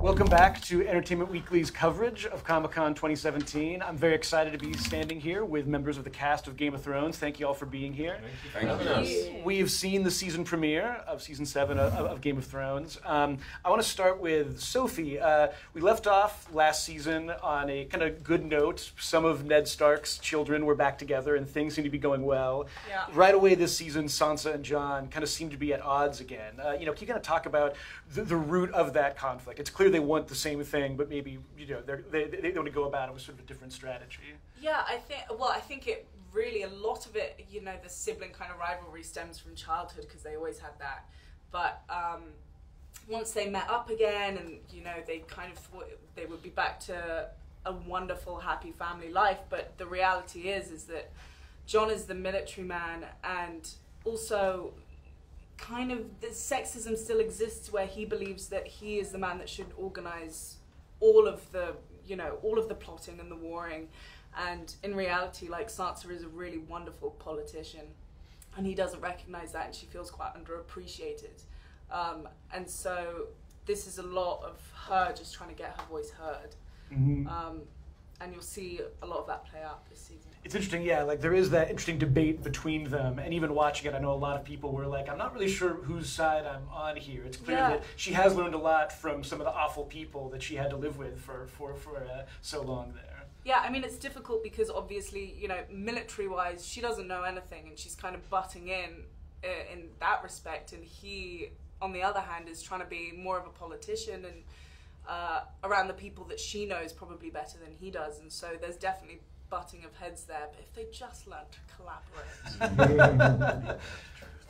Welcome back to Entertainment Weekly's coverage of Comic-Con 2017. I'm very excited to be standing here with members of the cast of Game of Thrones. Thank you all for being here. Thank you. We've seen the season premiere of Season 7 of Game of Thrones. I want to start with Sophie. We left off last season on a kind of good note. Some of Ned Stark's children were back together and things seem to be going well. Yeah. Right away this season, Sansa and Jon kind of seem to be at odds again. Can you kind of talk about the root of that conflict? It's clear they want the same thing, but maybe they want to go about it with sort of a different strategy. Yeah, I think it really, a lot of it, the sibling kind of rivalry stems from childhood because they always had that. But once they met up again and, they kind of thought they would be back to a wonderful, happy family life. But the reality is that Jon is the military man, and also kind of the sexism still exists where he believes that he is the man that should organize all of the plotting and the warring. And in reality, like, Sansa is a really wonderful politician, and he doesn't recognize that, and she feels quite underappreciated. And so this is a lot of her just trying to get her voice heard. Mm-hmm. And you'll see a lot of that play out this season. It's interesting, yeah, like there is that interesting debate between them, and even watching it, I know a lot of people were like, I'm not really sure whose side I'm on here. It's clear that she has learned a lot from some of the awful people that she had to live with for so long there. Yeah, I mean, it's difficult because obviously, military-wise, she doesn't know anything, and she's kind of butting in that respect, and he, on the other hand, is trying to be more of a politician and around the people that she knows probably better than he does, and so there's definitely butting of heads there, but if they just learn to collaborate. I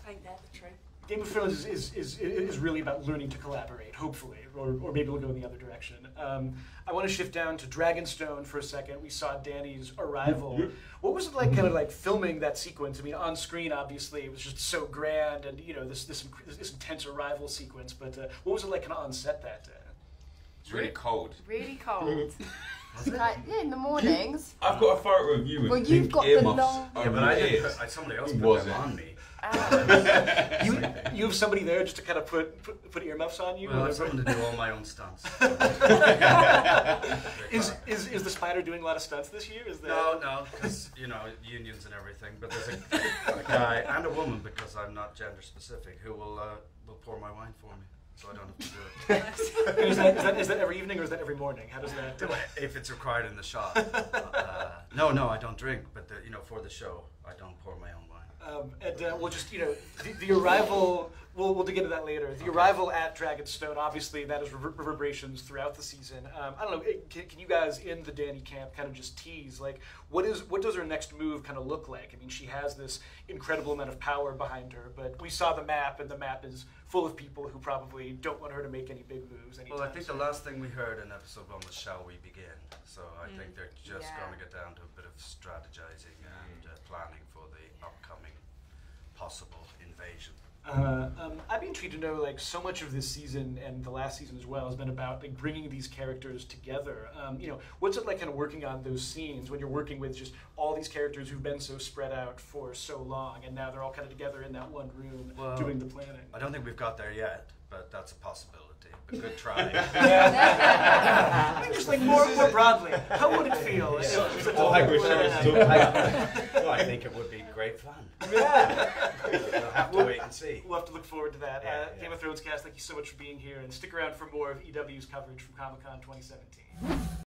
think they're the truth. Game of Thrones is really about learning to collaborate, hopefully, or maybe we'll go in the other direction. I want to shift down to Dragonstone for a second. We saw Dany's arrival. What was it like, kind of like filming that sequence? I mean, on screen, obviously, it was just so grand, and this intense arrival sequence. But what was it like, kind of on set that day? It's really cold. Really cold. Like, yeah, in the mornings. I've got a photo of you with well, you've got the long. Yeah, but I did. Somebody else put them on me. You have somebody there just to kind of put earmuffs on you? Well, I have someone to do all my own stunts. Is the spider doing a lot of stunts this year? No, because unions and everything. But there's a guy and a woman, because I'm not gender specific, who will pour my wine for me, so I don't have to do it. is that every evening or is that every morning? How does that? If it's required in the shot. No, I don't drink. But for the show, I don't pour my own wine. We'll just, the arrival, we'll dig into that later. The arrival at Dragonstone, obviously, that has reverberations throughout the season. I don't know, can you guys in the Dany camp kind of just tease, like, what does her next move kind of look like? I mean, she has this incredible amount of power behind her, but we saw the map, and the map is full of people who probably don't want her to make any big moves anytime Well, I think soon. the last thing we heard in episode 1 was "Shall we begin?" So I think they're just going to get down to a bit of strategizing and planning for the upcoming possible invasion. I'd be intrigued to know, like, so much of this season and the last season as well has been about like bringing these characters together. What's it like kind of working on those scenes when you're working with just all these characters who've been so spread out for so long, and now they're all kind of together in that one room doing the planning? I don't think we've got there yet, but that's a possibility. A good try. I think just like more broadly, how would it feel? I think it would be great fun. Yeah. We'll have to wait and see. We'll have to look forward to that. Game of Thrones cast, thank you so much for being here, and stick around for more of EW's coverage from Comic-Con 2017.